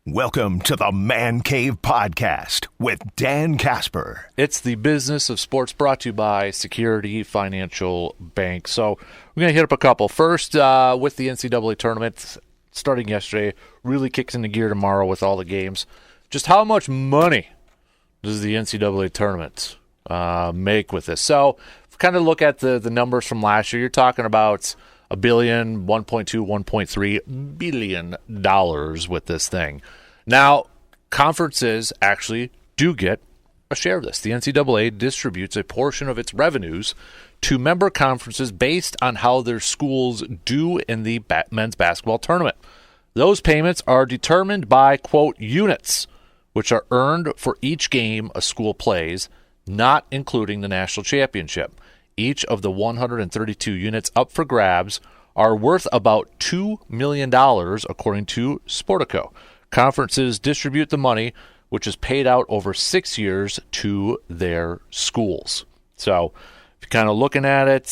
Welcome to the Man Cave Podcast with Dan Casper. It's the business of sports brought to you by Security Financial Bank. So we're going to hit up a couple. First, with the NCAA tournament starting yesterday, really kicks into gear tomorrow with all the games. Just how much money does the NCAA tournament make with this? So if we kind of look at the numbers from last year, you're talking about $1 billion, $1.2, $1.3 billion with this thing. Now, conferences actually do get a share of this. The NCAA distributes a portion of its revenues to member conferences based on how their schools do in the men's basketball tournament. Those payments are determined by, quote, units, which are earned for each game a school plays, not including the national championship. Each of the 132 units up for grabs are worth about $2 million, according to Sportico. Conferences distribute the money, which is paid out over 6 years to their schools. So if you're kind of looking at it,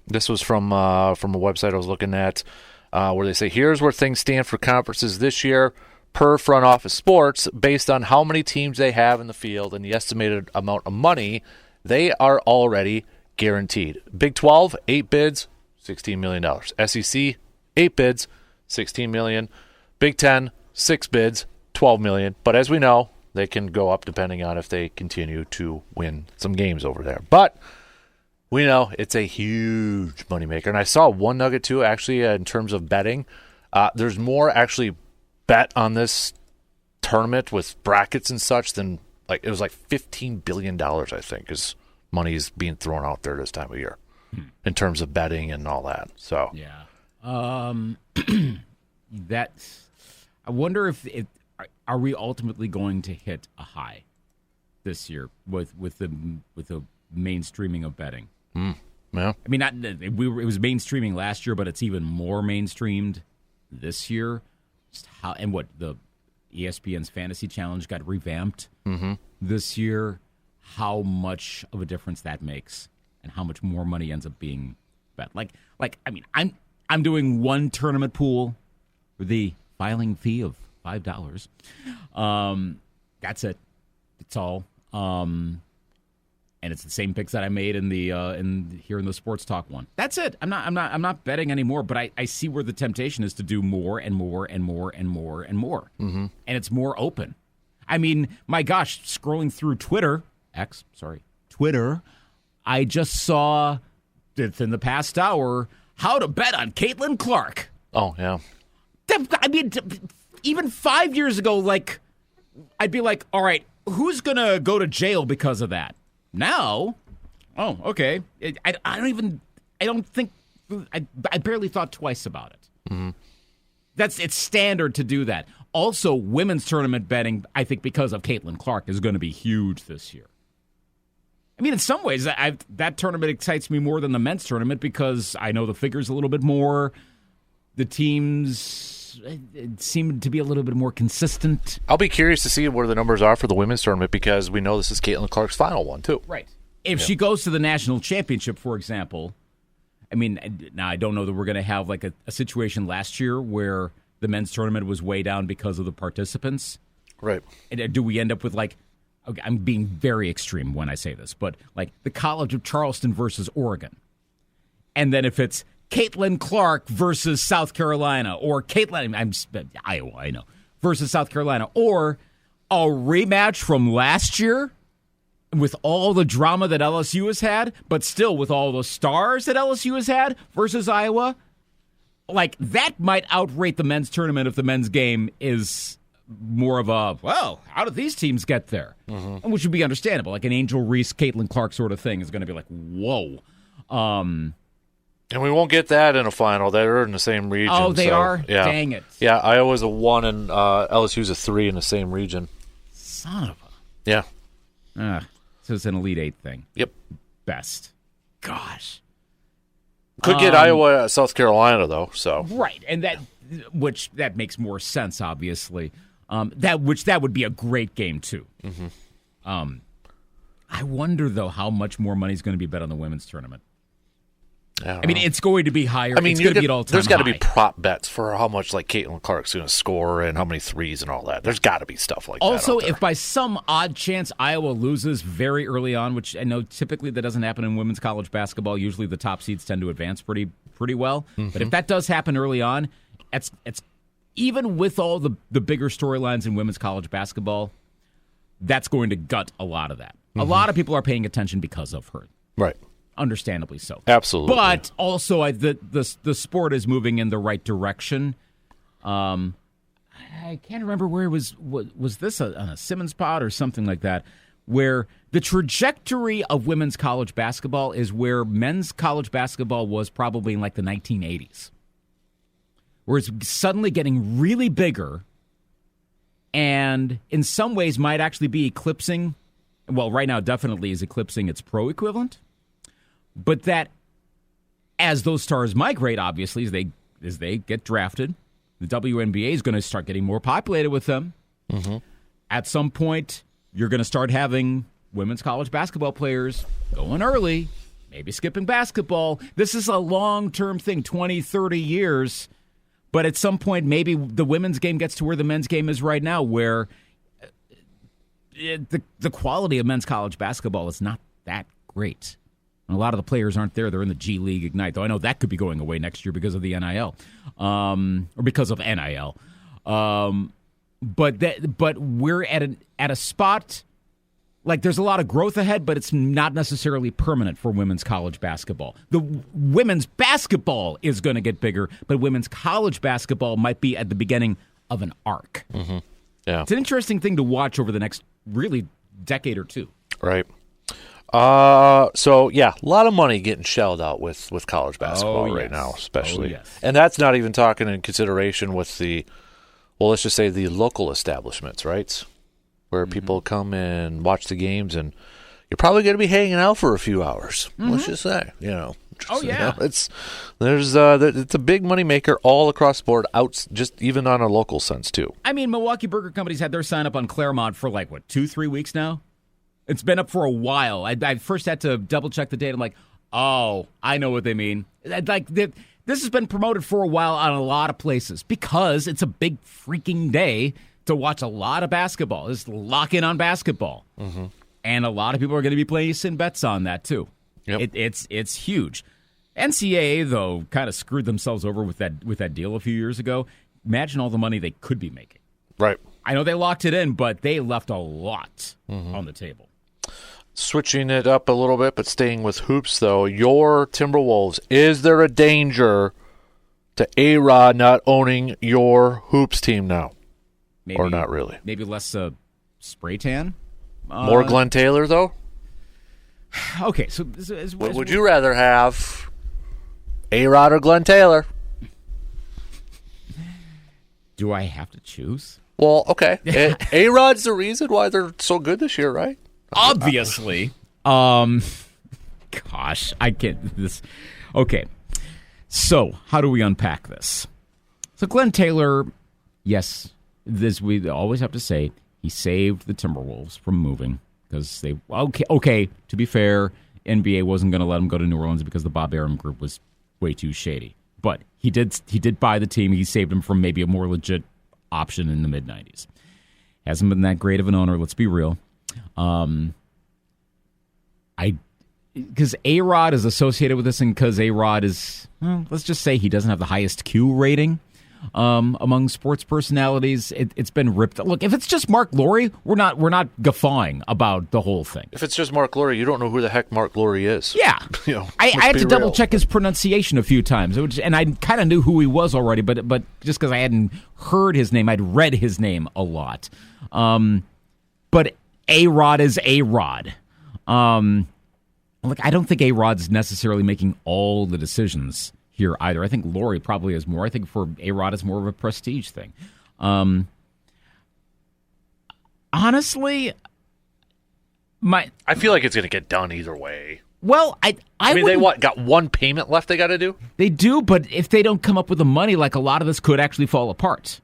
this was from a website I was looking at where they say, here's where things stand for conferences this year per Front Office Sports based on how many teams they have in the field and the estimated amount of money they are already guaranteed. Big 12, 8 bids, $16 million. SEC, 8 bids, $16 million. Big 10, 6 bids, $12 million. But as we know, they can go up depending on if they continue to win some games over there. But we know it's a huge moneymaker. And I saw one nugget, too, actually, in terms of betting. There's more actually bet on this tournament with brackets and such than, it was like $15 billion, I think, is money is being thrown out there this time of year in terms of betting and all that. So yeah. I wonder if are we ultimately going to hit a high this year with the mainstreaming of betting? Yeah. I mean, it was mainstreaming last year, but it's even more mainstreamed this year. Just the ESPN's Fantasy Challenge got revamped this year. How much of a difference that makes, and how much more money ends up being bet. I'm doing one tournament pool for the filing fee of $5. That's it. It's all. And it's the same picks that I made in the here in the Sports Talk one. That's it. I'm not betting anymore. But I see where the temptation is to do more and more and more and more and more. And it's more open. I mean, my gosh, scrolling through Twitter, I just saw within the past hour how to bet on Caitlin Clark. Oh yeah. I mean, even 5 years ago, I'd be like, all right, who's gonna go to jail because of that? Now, oh, okay. I barely thought twice about it. It's standard to do that. Also, women's tournament betting, I think, because of Caitlin Clark, is going to be huge this year. I mean, in some ways, that tournament excites me more than the men's tournament because I know the figures a little bit more. The teams seem to be a little bit more consistent. I'll be curious to see where the numbers are for the women's tournament because we know this is Caitlin Clark's final one, too. Right. If she goes to the national championship, for example, I mean, now I don't know that we're going to have a situation last year where the men's tournament was way down because of the participants. Right. And do we end up with okay, I'm being very extreme when I say this, but the College of Charleston versus Oregon. And then if it's Caitlin Clark versus South Carolina, or Iowa, I know, versus South Carolina, or a rematch from last year with all the drama that LSU has had, but still with all the stars that LSU has had versus Iowa, that might outrate the men's tournament if the men's game is more of a, well, how did these teams get there? Which would be understandable. An Angel Reese, Caitlin Clark sort of thing is going to be whoa. And we won't get that in a final. They're in the same region. Oh, they are? Yeah. Dang it. Yeah, Iowa's a 1 and LSU's a 3 in the same region. Son of a... Yeah. So it's an Elite Eight thing. Yep. Best. Gosh. Could get Iowa, South Carolina, though. So right, and that makes more sense, obviously. That would be a great game, too. I wonder, though, how much more money is going to be bet on the women's tournament. I mean, it's going to be higher. I mean, it's going to be an all-time there's got to high. be prop bets for how much like Caitlin Clark's going to score and how many threes and all that. There's got to be stuff like that. Also, if by some odd chance Iowa loses very early on, which I know typically that doesn't happen in women's college basketball, usually the top seeds tend to advance pretty well. Mm-hmm. But if that does happen early on, it's even with all the bigger storylines in women's college basketball, that's going to gut a lot of that. Mm-hmm. A lot of people are paying attention because of her. Right. Understandably so. Absolutely. But also, the sport is moving in the right direction. I can't remember where it was. Was this on a Simmons pod or something like that, where the trajectory of women's college basketball is where men's college basketball was probably in like the 1980s, where it's suddenly getting really bigger and in some ways might actually be eclipsing, well, right now definitely is eclipsing its pro equivalent. But that as those stars migrate, obviously, as they get drafted, the WNBA is going to start getting more populated with them. Mm-hmm. At some point, you're going to start having women's college basketball players going early, maybe skipping basketball. This is a long-term thing, 20, 30 years. But at some point, maybe the women's game gets to where the men's game is right now, where the quality of men's college basketball is not that great. And a lot of the players aren't there. They're in the G League Ignite, though I know that could be going away next year because of the NIL, or because of NIL. But we're at a spot, like there's a lot of growth ahead, but it's not necessarily permanent for women's college basketball. The women's basketball is going to get bigger, but women's college basketball might be at the beginning of an arc. Mm-hmm. Yeah, it's an interesting thing to watch over the next really decade or two. Right. So yeah, a lot of money getting shelled out with college basketball right now, especially. Yes. And that's not even talking in consideration with let's just say the local establishments, right? Where people come and watch the games, and you're probably going to be hanging out for a few hours. Mm-hmm. Let's just say, it's a big money maker all across the board, just even on a local sense too. I mean, Milwaukee Burger Company's had their sign up on Claremont for 2-3 weeks now. It's been up for a while. I first had to double-check the date. I'm like, oh, I know what they mean. This has been promoted for a while on a lot of places because it's a big freaking day to watch a lot of basketball. Just lock in on basketball. Mm-hmm. And a lot of people are going to be placing bets on that, too. Yep. It's huge. NCAA, though, kind of screwed themselves over with that deal a few years ago. Imagine all the money they could be making. Right. I know they locked it in, but they left a lot on the table. Switching it up a little bit, but staying with hoops, though, your Timberwolves, is there a danger to A-Rod not owning your hoops team now? Maybe, or not really? Maybe less spray tan? More Glenn Taylor, though? Okay, so... Would you rather have A-Rod or Glenn Taylor? Do I have to choose? Well, okay. A-Rod's the reason why they're so good this year, right? Obviously. Gosh, I can't. This. Okay. So, how do we unpack this? So, Glenn Taylor, yes, this we always have to say, he saved the Timberwolves from moving because they. Okay. To be fair, NBA wasn't going to let him go to New Orleans because the Bob Arum group was way too shady. But he did buy the team. He saved him from maybe a more legit option in the mid-90s. Hasn't been that great of an owner. Let's be real. Because A-Rod is associated with this, and because A-Rod is, let's just say he doesn't have the highest Q rating among sports personalities. It's been ripped. Look, if it's just Mark Lowry, we're not guffawing about the whole thing. If it's just Mark Lowry, you don't know who the heck Mark Lowry is. Yeah, I had to double check his pronunciation a few times, and I kind of knew who he was already, but just because I hadn't heard his name, I'd read his name a lot. But A-Rod is A-Rod. Look, I don't think A-Rod's necessarily making all the decisions here either. I think Lowry probably is more. I think for A-Rod, it's more of a prestige thing. Honestly, I feel like it's going to get done either way. Well, I mean, they got one payment left they got to do? They do, but if they don't come up with the money, like a lot of this could actually fall apart.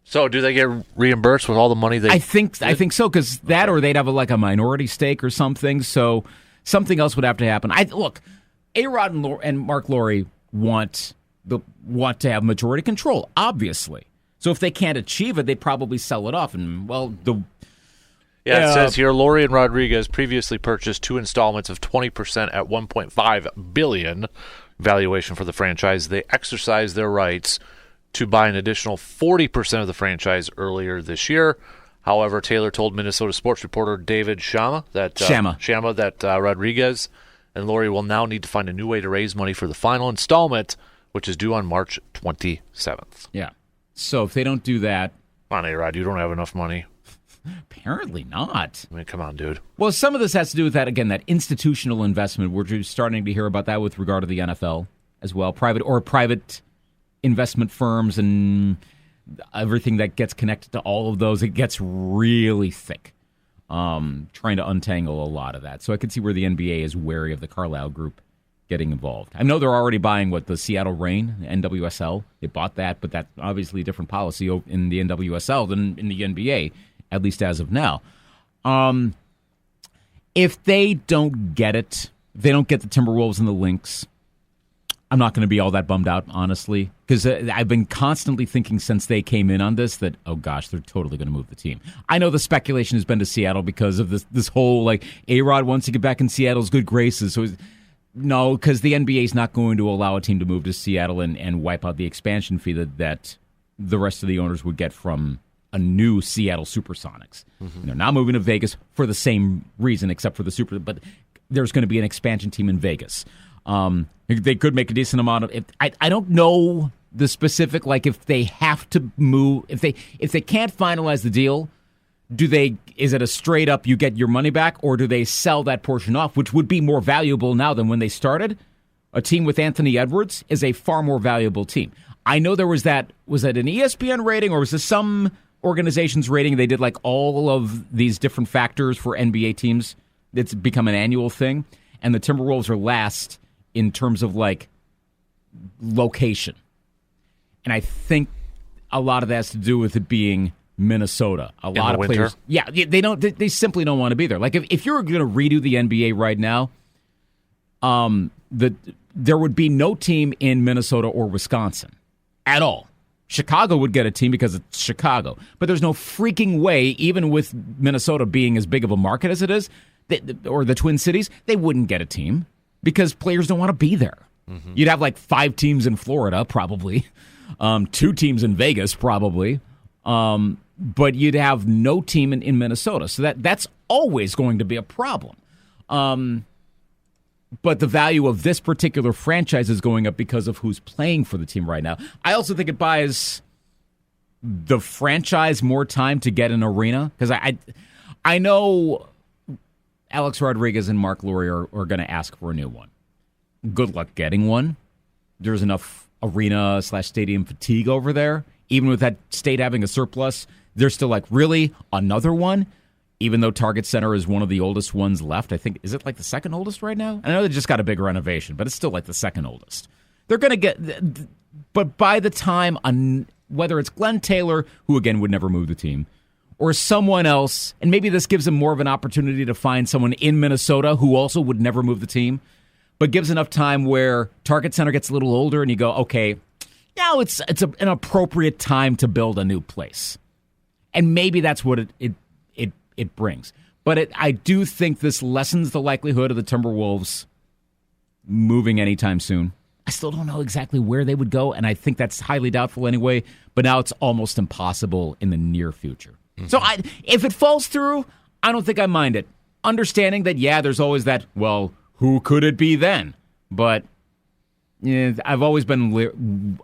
So do they get reimbursed with all the money they... I think so, because that or they'd have a minority stake or something, so something else would have to happen. Look, A-Rod and Mark Lowry want to have majority control, obviously. So if they can't achieve it, they probably sell it off. And, well, it says here, Lowry and Rodriguez previously purchased 2 installments of 20% at $1.5 billion valuation for the franchise. They exercised their rights to buy an additional 40% of the franchise earlier this year. However, Taylor told Minnesota sports reporter David Shama that Rodriguez and Lowry will now need to find a new way to raise money for the final installment, which is due on March 27th. Yeah. So if they don't do that... Come on, A-Rod, you don't have enough money. Apparently not. I mean, come on, dude. Well, some of this has to do with that, again, that institutional investment. We're starting to hear about that with regard to the NFL as well. Private investment firms and everything that gets connected to all of those. It gets really thick, trying to untangle a lot of that. So I can see where the NBA is wary of the Carlyle Group getting involved. I know they're already buying, the Seattle Reign, NWSL. They bought that, but that's obviously a different policy in the NWSL than in the NBA, at least as of now. If they don't get it, if they don't get the Timberwolves and the Lynx, I'm not going to be all that bummed out, honestly, because I've been constantly thinking since they came in on this that, oh gosh, they're totally going to move the team. I know the speculation has been to Seattle because of this whole, A-Rod wants to get back in Seattle's good graces. So no, because the NBA is not going to allow a team to move to Seattle and wipe out the expansion fee that the rest of the owners would get from a new Seattle Supersonics. Mm-hmm. They're not moving to Vegas for the same reason, except for but there's going to be an expansion team in Vegas. They could make a decent amount of. I don't know the specific, if they have to move, if they can't finalize the deal, is it a straight up you get your money back, or do they sell that portion off, which would be more valuable now than when they started? A team with Anthony Edwards is a far more valuable team. I know there was that an ESPN rating, or was this some organization's rating? They did all of these different factors for NBA teams. It's become an annual thing, and the Timberwolves are last in terms of location. And I think a lot of that has to do with it being Minnesota. A lot of players, they simply don't want to be there. If you're going to redo the NBA right now, there would be no team in Minnesota or Wisconsin at all. Chicago would get a team because it's Chicago, but there's no freaking way, even with Minnesota being as big of a market as it is, or the Twin Cities, they wouldn't get a team because players don't want to be there. Mm-hmm. You'd have 5 teams in Florida, probably, 2 teams in Vegas, probably, but you'd have no team in Minnesota. So that's always going to be a problem. But the value of this particular franchise is going up because of who's playing for the team right now. I also think it buys the franchise more time to get an arena, because I know Alex Rodriguez and Mark Lowry are going to ask for a new one. Good luck getting one. There's enough arena/stadium fatigue over there. Even with that state having a surplus, they're still really? Another one? Even though Target Center is one of the oldest ones left. I think, is it the second oldest right now? I know they just got a big renovation, but it's still the second oldest. They're going to get, but by the time, whether it's Glenn Taylor, who again would never move the team, or someone else, and maybe this gives them more of an opportunity to find someone in Minnesota who also would never move the team, but gives enough time where Target Center gets a little older and you go, okay, now it's an appropriate time to build a new place. And maybe that's what it brings. But I do think this lessens the likelihood of the Timberwolves moving anytime soon. I still don't know exactly where they would go, and I think that's highly doubtful anyway, but now it's almost impossible in the near future. Mm-hmm. So if it falls through, I don't think I mind it. Understanding that, there's always that, well, who could it be then? But I've always been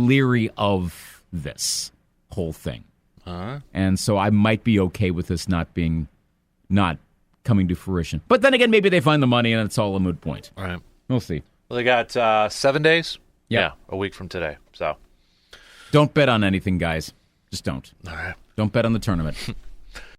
leery of this whole thing. Uh-huh. And so I might be okay with this not coming to fruition. But then again, maybe they find the money and it's all a moot point. All right. We'll see. Well, they got 7 days? Yeah. A week from today. So don't bet on anything, guys. Just don't. All right. Don't bet on the tournament.